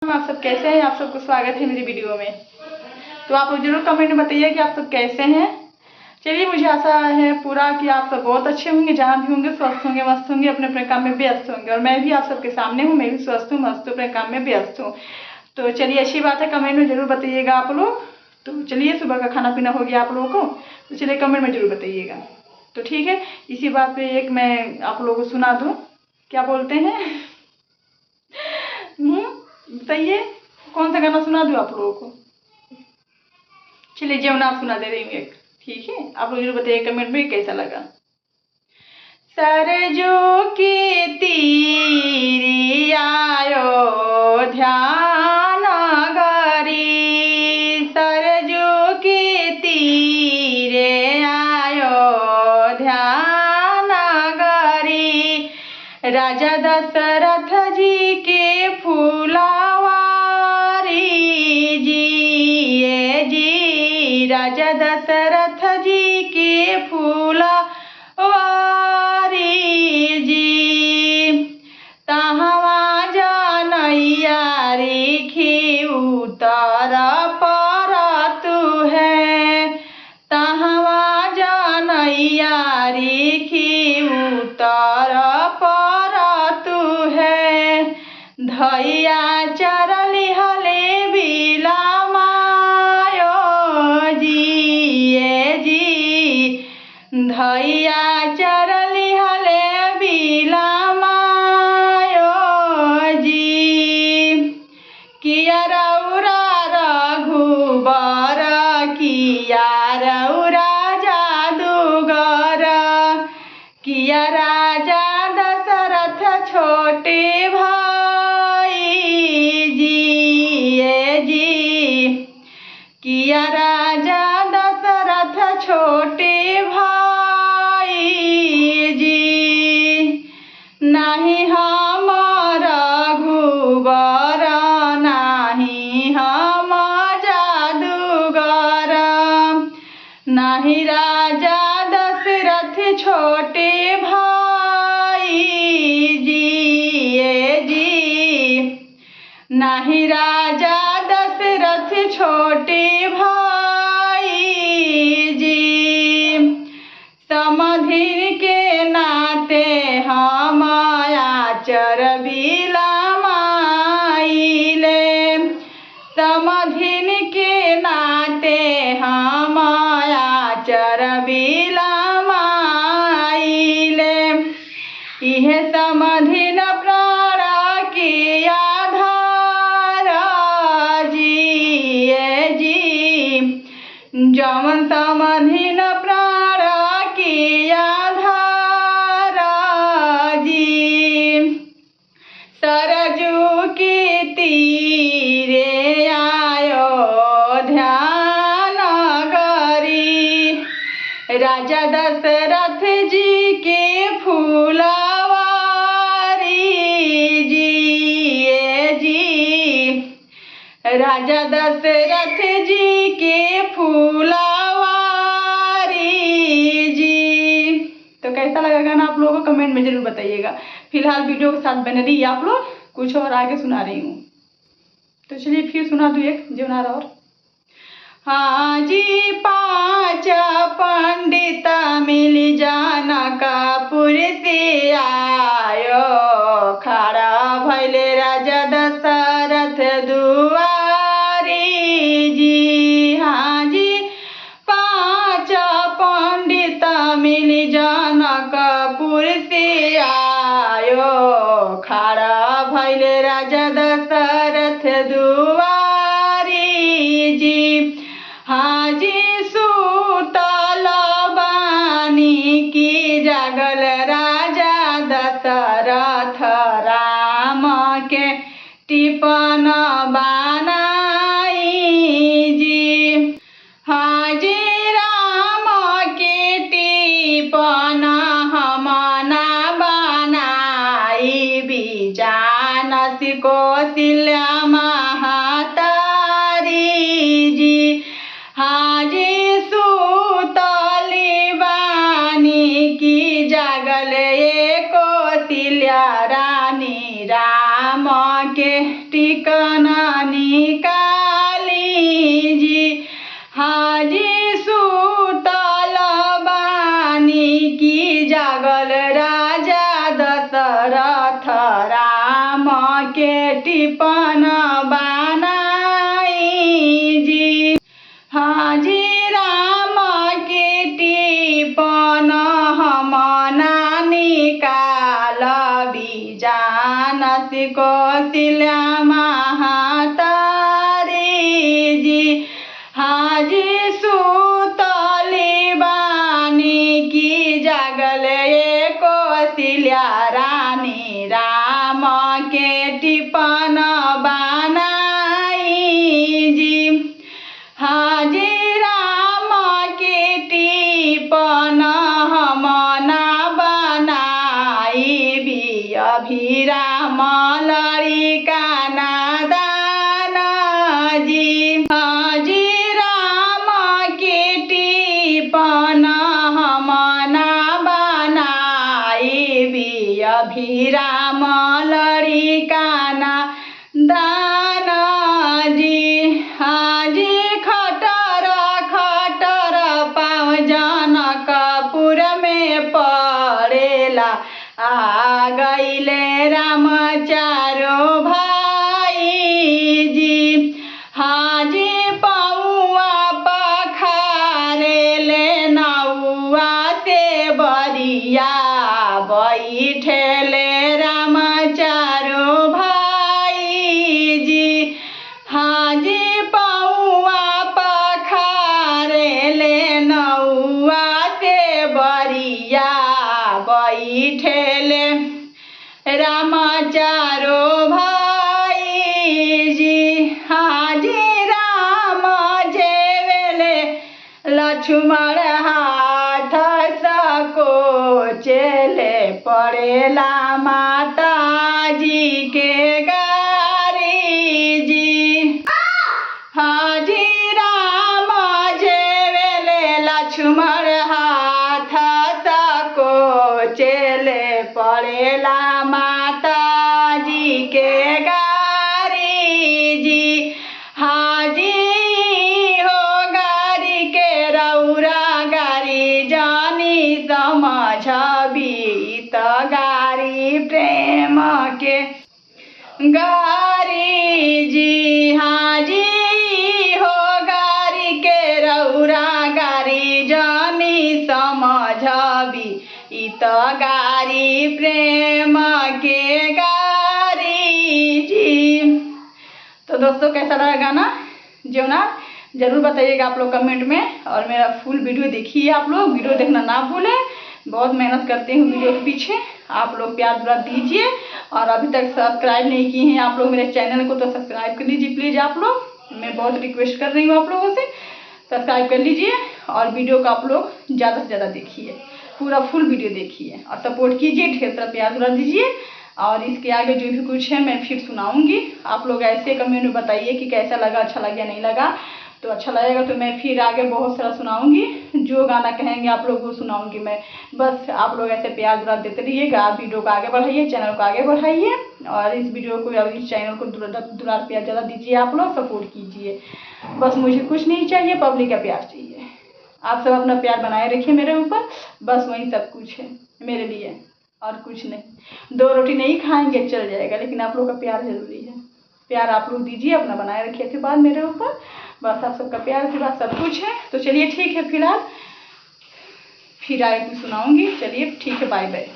आप सब कैसे हैं। आप सबको स्वागत है मेरी वीडियो में। तो आप लोग जरूर कमेंट में बताइए कि आप सब कैसे हैं। चलिए, मुझे आशा है पूरा कि आप सब बहुत अच्छे होंगे, जहाँ भी होंगे स्वस्थ होंगे, मस्त होंगे, अपने अपने काम में व्यस्त होंगे। और मैं भी आप सबके सामने हूँ, मैं भी स्वस्थ हूँ, मस्त हूँ, अपने काम में व्यस्त हूँ। तो चलिए, अच्छी बात है, कमेंट में जरूर बताइएगा आप लोग। तो चलिए, सुबह का खाना पीना हो गया आप लोगों को, तो चलिए कमेंट में जरूर बताइएगा। तो ठीक है, इसी बात पे एक मैं आप लोगों को सुना दूँ, क्या बोलते हैं बताइए कौन सा गाना सुना दूँ आप लोगों को। चलिए, जमुना सुना दे रही हूँ एक, ठीक है। आप लोग जरूर बताइए कमेंट में कैसा लगा। सरजू की तीरी आयो ध्यान गरी, सरजू की तीरे आयो ध्यान गरी, राजा दशरथ जी के फुलवारी जी, राजा दशरथ जी के फुलवारी जी, तहवा जानैया रेखी उतर पर तू है, तहवा जानैया रेखी उतर पर तू है, धैया चरली हले बिलामायो जी, धैया चरली हले बिलामायो जी, किया रौरा रघुबर, किया रौरा जादूगर, किया राजा दशरथ छोटे भाई जी, किया राजा दशरथ छोटे भाई जी, नहीं हम रघुबर, नहीं हम जादूगर, नहीं राजा दशरथ छोटे भाई जी, नहीं राजा दशरथ छोटे भाई जी, समधिन के नाते हम आचर बिलामाइले, समधिन के नाते हम आचर बिलामाइले, इहे समधिन प्राण के आधार जी, जमन समधिन प्राण के आधार जी, सरजू के तीरे आयो ध्यान गरी, राजा दशरथ जी के फुलवारी जी, राजा दशरथ जी के फुलवारी जी। तो कैसा लगा गाना आप लोगों को कमेंट में जरूर बताइएगा। फिलहाल वीडियो के साथ बने रहिए आप लोग, कुछ और आगे सुना रही हूँ। तो चलिए फिर सुना दूँ एक जमुना और। हाँ जी, पांच पंडित मिल जनकपुर से आयो, खड़ा भैले राजा दशरथ दुआरी जी, हाँ जी, पांच पंडित मिल जनकपुर से आयो, खड़ा भैले राजा दशरथ दुआरी जी, हाँ जी, सुतल बानी की जागल राजा दशरथ, राम के टिपन बनाई जी, हाँ जी, राम के टिपन हमना बनाई, बीजानस कौशल्या महातारी जी, हाँ जी, सुतली बानी की जागल कौशल्या रानी, राम के टिकना निकाली जी। हाजी सुतल बानी की जागल राजा दशरथ राम के टिपन बनाई जी। हाजी राम के टिपन हम निकाल बीजानस कौशल्या महातारी जी। हाजी सुतली बानी की जागल कौशल्या रानी राम के टिपन बनाई जी। हाजी राम के टिपन हम ना बनाई भी अभिराम लड़िका नादान जी। हाजी राम के टिपन हम ना बनाई भी अभिराम लड़िका नादान जी। हाजी खटर खटर पाँव जनकपुर में पड़ेला आ गईले राम चारो भाई जी। हाजी पौआ पखारेले नौआ से बरिया बैठेले राम चारो भाई जी। हाजी पौआ पखारेले नौआ से बरिया बैठेले राम चारो भाई जी। हाजी राम जेवेले लक्ष्मण हाथ सको चले पड़ेला माता जी के गारी जी। हाजी राम जेवेले लक्ष्मण हाथ सको चले पड़ेला माता जी के गारी जी। हाजी हो गारी के रौरा गारी जानी समझबी त गारी प्रेम के गारी जी। हाजी हो गारी के रौरा गारी जानी समझबी इत गारी प्रेम के गारी जी। तो दोस्तों कैसा लगा गाना जीवना ज़रूर बताइएगा आप लोग कमेंट में। और मेरा फुल वीडियो देखिए, आप लोग वीडियो देखना ना भूलें। बहुत मेहनत करते हैं वीडियो के पीछे, आप लोग प्यार दुलार दीजिए। और अभी तक सब्सक्राइब नहीं किए हैं आप लोग मेरे चैनल को तो सब्सक्राइब कर लीजिए प्लीज़। आप लोग मैं बहुत रिक्वेस्ट कर रही हूँ आप लोगों से, सब्सक्राइब कर लीजिए। और वीडियो को आप लोग ज़्यादा से ज़्यादा देखिए, पूरा फुल वीडियो देखिए और सपोर्ट कीजिए, ढेर सारा प्यार दुलार दीजिए। और इसके आगे जो भी कुछ है मैं फिर सुनाऊंगी। आप लोग ऐसे कमेंट में बताइए कि कैसा लगा, अच्छा लगा नहीं लगा। तो अच्छा लगेगा तो मैं फिर आगे बहुत सारा सुनाऊंगी, जो गाना कहेंगे आप लोग वो सुनाऊंगी मैं। बस आप लोग ऐसे प्यार दुलार देते रहिएगा, वीडियो को आगे बढ़ाइए, चैनल को आगे बढ़ाइए। और इस वीडियो को या इस चैनल को दुलार प्यार ज़्यादा दीजिए, आप लोग सपोर्ट कीजिए। बस मुझे कुछ नहीं चाहिए, पब्लिक का प्यार चाहिए। आप सब अपना प्यार बनाए रखिए मेरे ऊपर, बस वही सब कुछ है मेरे लिए और कुछ नहीं। 2 रोटी नहीं खाएंगे चल जाएगा, लेकिन आप लोग का प्यार जरूरी है। प्यार आप लोग दीजिए, अपना बनाए रखिए आशीर्वाद मेरे ऊपर, बस आप सबका प्यार आशीर्वाद सब कुछ है। तो चलिए ठीक है, फिलहाल फिर आगे कुछ सुनाऊंगी। चलिए ठीक है, बाय बाय।